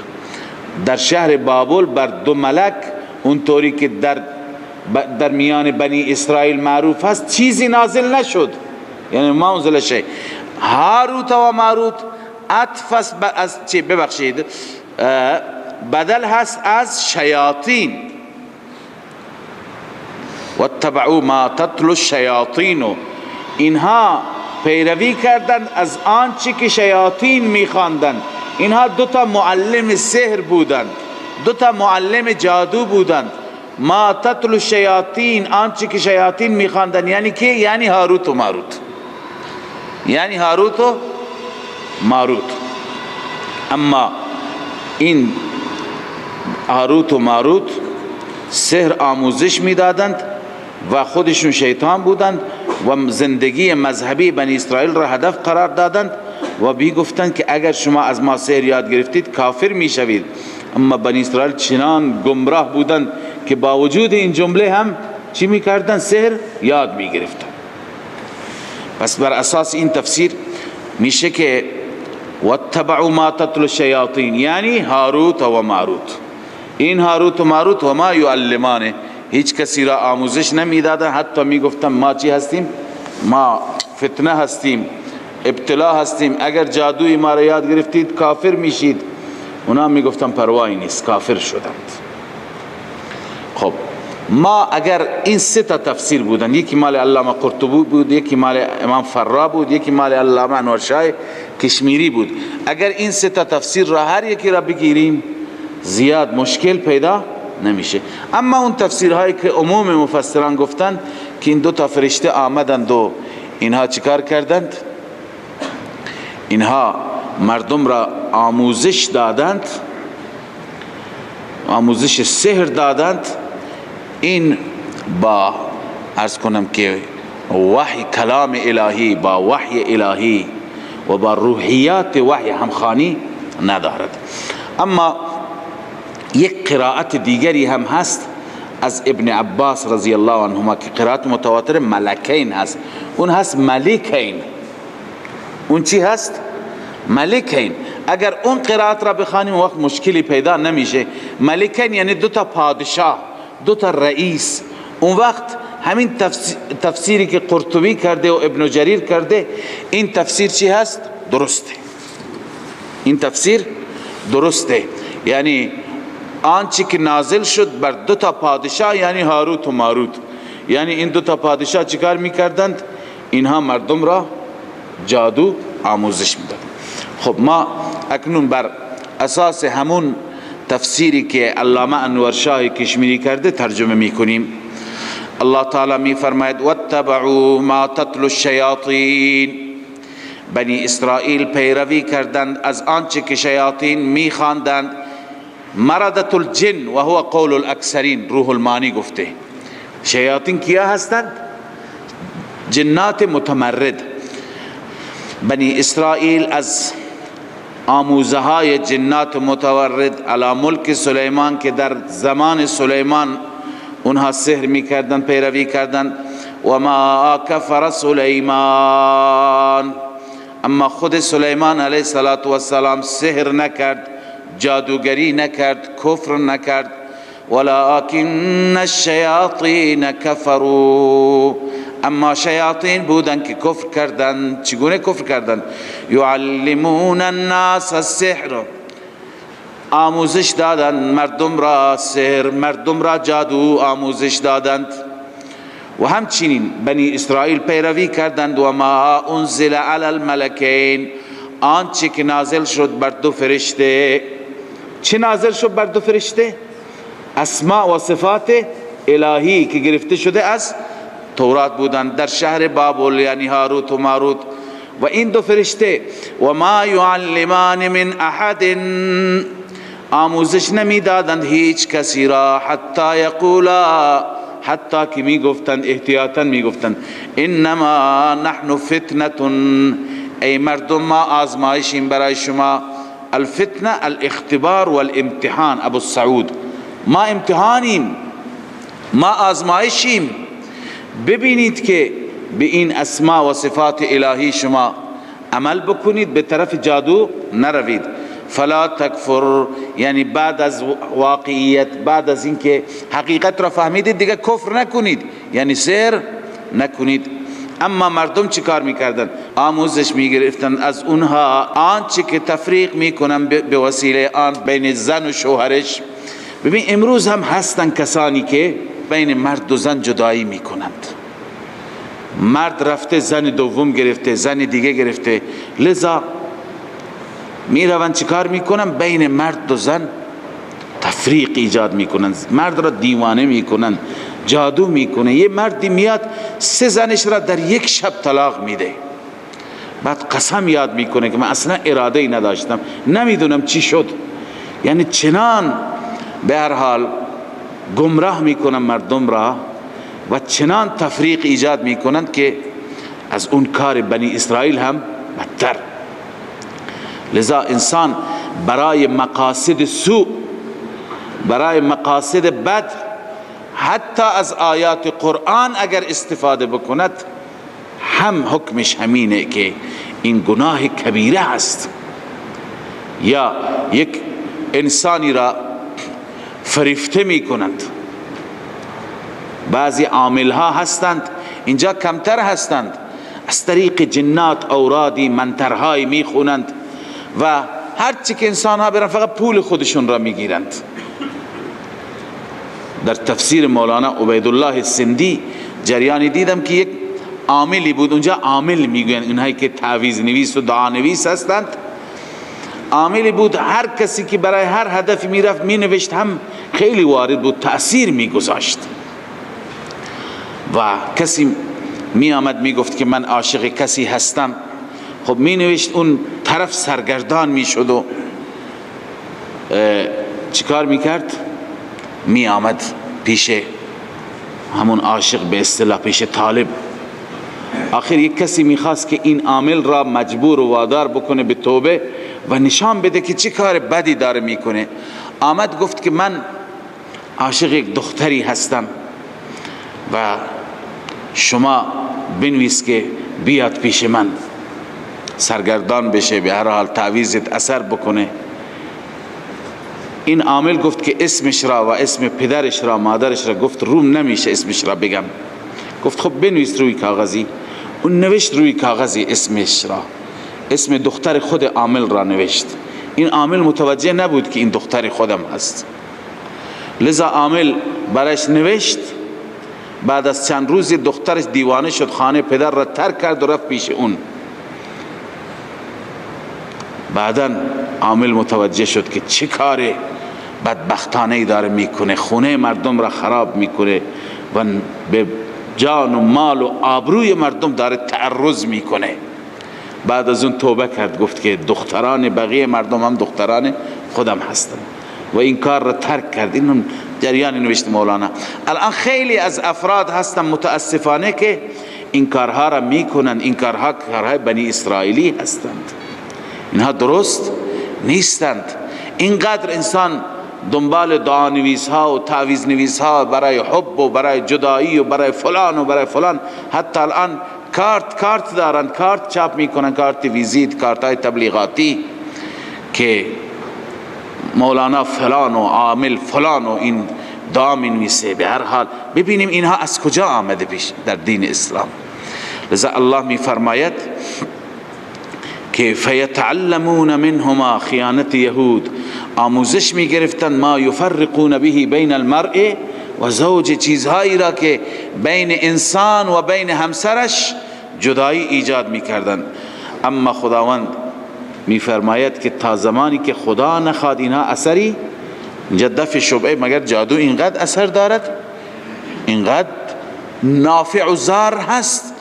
در شهر بابل بر دو ملک اونطوری که در میان بنی اسرائیل معروف هست چیزی نازل نشد، یعنی ما انزل شیء. هاروت و ماروت عطف از چی؟ ببخشید، بدل هست از شیاطین. و اتبعوا ما تتلو الشیاطین، اینها پیروی کردند از آنچه که شیاطین میخواندند. اینها دو تا معلم سحر بودند، دو تا معلم جادو بودند. ما تتلو الشیاطین، آنچه که شیاطین میخواندند، یعنی که یعنی هاروت و ماروت، یعنی هاروت و ماروت. اما این هاروت و ماروت سحر آموزش میدادند و خودشون شیطان بودند و زندگی مذهبی بنی اسرائیل را هدف قرار دادند و بی گفتند که اگر شما از ما سحر یاد گرفتید کافر میشوید. اما بنی اسرائیل چنان گمراه بودند که با وجود این جمله هم چی میکردند؟ سحر یاد میگرفتند. پس بر اساس این تفسیر میشه که واتبعوا ما تتلو الشیاطین، یعنی هاروت و ماروت. این هاروت و ماروت و ما یعلمانه، هیچ کسی را آموزش نمیدادن، حتی میگفتن ما چی هستیم؟ ما فتنه هستیم، ابتلا هستیم، اگر جادوی ما را یاد گرفتید کافر میشید. اونا میگفتن پروایی نیست، کافر شدند. خب ما اگر این سه تا تفسیر بودن، یکی مال علامه قرطبی بود، یکی مال امام فرا بود، یکی مال علامه انورشاه کشمیری بود، اگر این سه تا تفسیر را هر یکی را بگیریم زیاد مشکل پیدا نمیشه. اما اون تفسیرهایی که عموم مفسران گفتند که این دو تا فرشته آمدند و اینها چیکار کردند؟ اینها مردم را آموزش دادند آموزش سحر دادند، این با عرض کنم که وحی کلام الهی، با وحی الهی و با روحیات وحی همخوانی ندارد. اما یک قرائت دیگری هم هست از ابن عباس رضی الله عنهما که قرائت متواتر ملکین هست، اون هست ملکین. اون چی هست؟ ملکین. اگر اون قرائت را بخوانیم وقت مشکلی پیدا نمیشه. ملکین یعنی دو تا پادشاه، دو تا رئیس. اون وقت همین تفسیری که قرطبی کرده و ابن جریر کرده، این تفسیر چی هست؟ درسته. این تفسیر درسته، یعنی آنچه که نازل شد بر دو تا پادشاه، یعنی هاروت و ماروت. یعنی این دو تا پادشاه چیکار میکردند؟ اینها مردم را جادو آموزش میدادند. خب ما اکنون بر اساس همون تفسیری که علامه انورشاه کشمیری کرده ترجمه میکنیم. الله تعالی می فرماید واتبعوا ما تتلو الشیاطین، بنی اسرائیل پیروی کردند از آنچه که شیاطین میخواندند. مردة الجن و هو قول الاکثرین، روح المانی گفته شیاطین کیا هستند؟ جنات متمرد. بنی اسرائیل از آموزه های جنات متورد علی ملک سلیمان که در زمان سلیمان اونها سحر میکردن، پیروی کردن. و ما کفر سلیمان، اما خود سلیمان علیه السلام سحر نکرد، جادوگری نکرد، کفر نکرد. ولكن الشیاطین کفروا، اما شیاطین بودن که کفر کردن. چگونه کفر کردن؟ یعلمون الناس السحر، آموزش دادند مردم را سحر، مردم را جادو آموزش دادند. و همچنین بنی اسرائیل پیروی کردند. و ما انزل علی الملکین، آنچه که نازل شد بر دو فرشته. چه نازل شد بر دو فرشته؟ اسماء و صفات الهی که گرفته شده از تورات بودند در شهر بابل، یعنی هاروت و ماروت. و این دو فرشته و ما یعلمان من احد، آموزش نمی دادند هیچ کسی را، حتی یقولا، حتی که می گفتند، احتیاطا می گفتند انما نحن فتنة، ای مردم ما آزمایشیم برای شما. الفتنه الاختبار والامتحان. ابو السعود، ما امتحانیم، ما آزمایشیم. ببینید که به این اسماء و صفات الهی شما عمل بکنید، به طرف جادو نروید. فلا تکفر، یعنی بعد از واقعیت، بعد از اینکه حقیقت را فهمیدید دیگه کفر نکنید، یعنی سحر نکنید. اما مردم چی کار میکردن؟ آموزش میگرفتن از اونها آنچه که تفریق میکنن به وسیله آن بین زن و شوهرش. ببین امروز هم هستن کسانی که بین مرد و زن جدایی میکنند. مرد رفته زن دوم گرفته، زن دیگه گرفته، لذا میروند چیکار میکنن؟ بین مرد و زن تفریق ایجاد میکنن، مرد را دیوانه میکنن، جادو میکنه. یه مردی میاد 3 زنش را در یک شب طلاق میده، بعد قسم یاد میکنه که من اصلا اراده ای نداشتم، نمیدونم چی شد. یعنی چنان به هر حال گمراه میکنن مردم را و چنان تفریق ایجاد میکنند که از اون کار بنی اسرائیل هم بدتر. لذا انسان برای مقاصد سوء، برای مقاصد بد، حتی از آیات قرآن اگر استفاده بکند هم حکمش همینه که این گناه کبیره است. یا یک انسانی را فریفته می کنند. بعضی عاملها هستند اینجا کمتر هستند، از طریق جنات اورادی منترهایی می خونند و هرچی که انسان ها برن فقط پول خودشون را می گیرند. در تفسیر مولانا عبیدالله السندی جریانی دیدم که یک عاملی بود، اونجا عامل میگوین اونهایی که تعویذ نویس و دعا نویس هستند، عاملی بود هر کسی که برای هر هدفی میرفت مینوشت، هم خیلی وارد بود، تأثیر میگذاشت. و کسی می آمد می گفت که من عاشق کسی هستم، خب می نوشت، اون طرف سرگردان می شد و چیکار می کرد؟ می آمد پیش همون عاشق، به اصطلاح پیش طالب. آخر یک کسی میخواست که این عامل را مجبور و وادار بکنه به توبه و نشان بده که چه کار بدی داره میکنه. آمد گفت که من عاشق یک دختری هستم و شما بنویس که بیاد پیش من، سرگردان بشه، به هر حال تعویضت اثر بکنه. این عامل گفت که اسمش را و اسم پدرش را، مادرش را، گفت روم نمیشه اسمش را بگم. گفت خب بنویس روی کاغذی. اون نوشت روی کاغذی اسمش را، اسم دختر خود عامل را نوشت. این عامل متوجه نبود که این دختر خودم هست، لذا عامل برش نوشت. بعد از چند روز دخترش دیوانه شد، خانه پدر را ترک کرد و رفت پیش اون. بعدا عامل متوجه شد که چه کار بدبختانه‌ای داره میکنه، خونه مردم را خراب میکنه و به جان و مال و آبروی مردم داره تعرض میکنه. بعد از اون توبه کرد، گفت که دختران بقیه مردم هم دختران خودم هستن و این کار را ترک کرد. این جریان نوشت مولانا. الان خیلی از افراد هستن متاسفانه که این کارها را میکنن. این کارها کارهای بنی اسرائیلی هستند، اینها درست نیستند. اینقدر انسان دنبال دعا نویس ها و تعویض نویس ها برای حب و برای جدایی و برای فلان و برای فلان، حتی الان کارت دارن، کارت چاپ میکنن، کارت ویزیت، کارت های تبلیغاتی که مولانا فلان و عامل فلان و این دعا مینویسه. به هر حال ببینیم اینها از کجا آمده پیش در دین اسلام. لذا الله میفرماید که فیتعلمون منهما، خیانت یهود، آموزش میگرفتن ما یفرقون به بین المرء و زوج، چیزهایی را که بین انسان و بین همسرش جدایی ایجاد میکردن. اما خداوند میفرماید که تا زمانی که خدا نخواد اینها اثری، اینجا دفع شبهه، مگر جادو اینقدر اثر دارد؟ اینقدر نافع و ضار هست؟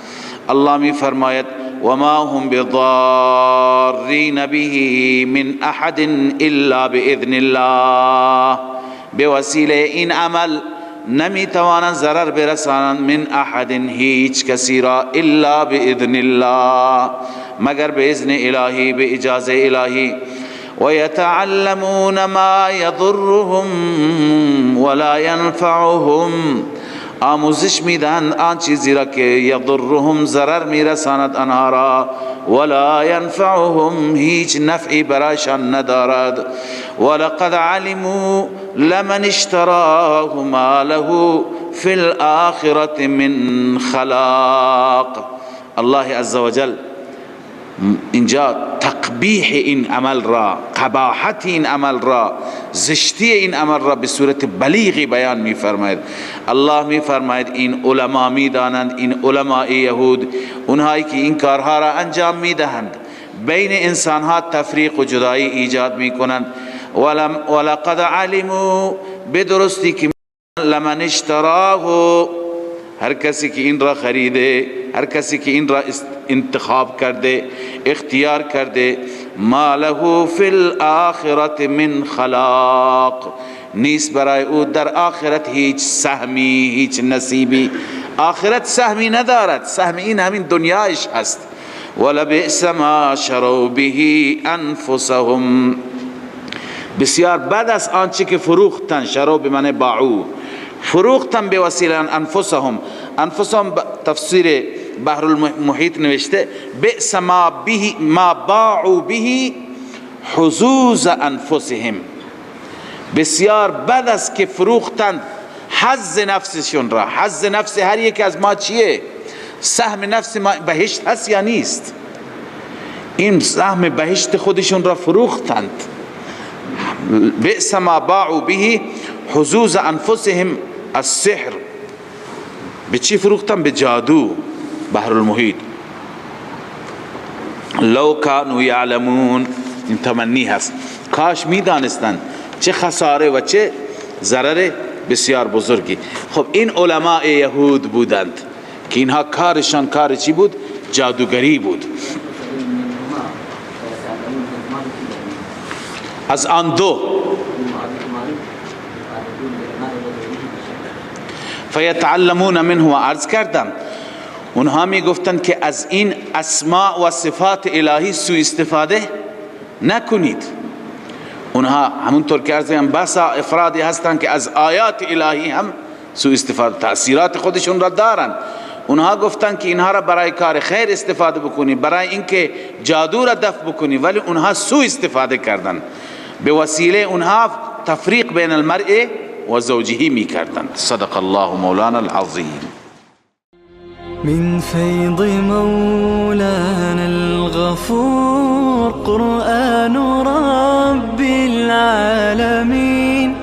الله میفرماید وما هم بضارین به من احد الا باذن الله، به وسیله این عمل نمیتوانند ضرر برسانند من احد، هیچ کسی را، الا باذن الله، مگر به اذن الهی، به اجازه الهی. و یتعلمون ما یضرهم ولا ینفعهم، آموزش میدن آن چیزی را که یضرهم، ضرر میرساند آنها را، ولا ینفعهم، هیچ نفعی برایشان ندارد. ولقد علموا لمن اشتراه ما له فی الآخرة من خلاق. الله عزوجل اینجا تقبیح این عمل را، قباحت این عمل را، زشتی این عمل را به صورت بلیغی بیان می‌فرماید. الله می‌فرماید این علما می‌دانند، این علماء یهود، اونهایی که این کارها را انجام می‌دهند، بین انسان‌ها تفریق و جدایی ایجاد می‌کنند. ولقد علموا، بدرستی که لمن اشتراه، هر کسی که این را خریده، هر کسی که این را انتخاب کرده، اختیار کرده، ما له فی الآخرة من خلاق، نیست برای او در آخرت هیچ سهمی، هیچ نصیبی. آخرت سهمی ندارد، سهم این همین دنیایش هست. ولبئس ما شروا به انفسهم، بسیار بد است آنچه که فروختن، شروا به معنی باعوا، فروختن به وسیله انفسهم. انفسهم تفسیر بحر المحیط نوشته بئس ما باعوا به حظوظ انفسهم، بسیار بد است که فروختند حظ نفسشون را. حظ نفس هر یک از ما چیه؟ سهم نفس ما بهشت هست یا نیست؟ این سهم بهشت خودشون را فروختند. بئس ما باعوا به حظوظ انفسهم السحر، به چی فروختن؟ به جادو. بحر المحیط. لو کانوا یعلمون، این تمنی هست، کاش میدانستند چه خساره و چه ضرر بسیار بزرگی. خب این علماء یهود بودند که اینها کارشان کار چی بود؟ جادوگری بود. از آن دو فیتعلمون منه. و عرض کردم اونها می گفتند که از این اسماء و صفات الهی سوء استفاده نکنید. اونها همونطور که عرض کردم بسا افرادی هستند که از آیات الهی هم سوء استفاده، تأثیرات خودشون را دارن. اونها گفتن که اینها را برای کار خیر استفاده بکنی، برای اینکه جادو را دفع بکنی، ولی اونها سوء استفاده کردن. به وسیله اونها تفریق بین المرء و زوجه می کردن. صدق الله مولانا العظیم. من فيض مولانا الغفور قرآن رب العالمين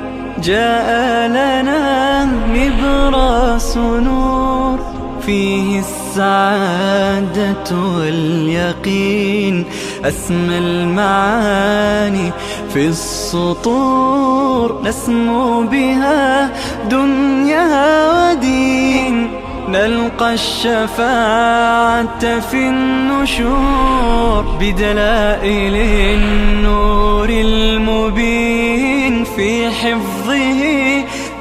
جاء لنا نبراس نور فيه السعادة واليقين أسمى المعاني في السطور نسمو بها دنيا ودين نلقى الشفاعة في النشور بدلائل النور المبين في حفظه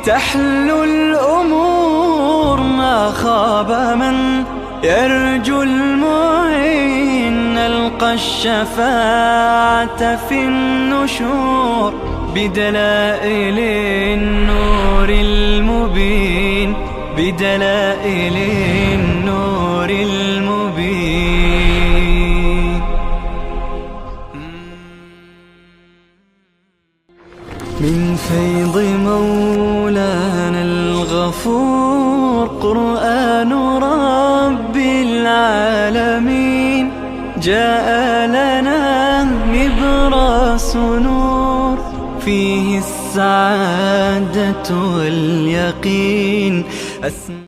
تحلو الأمور ما خاب من يرجو المعين نلقى الشفاعة في النشور بدلائل النور المبين بدلائل النور المبين. من فيض مولانا الغفور قرآن رب العالمين جاء لنا نبراس نور فيه السعادة واليقين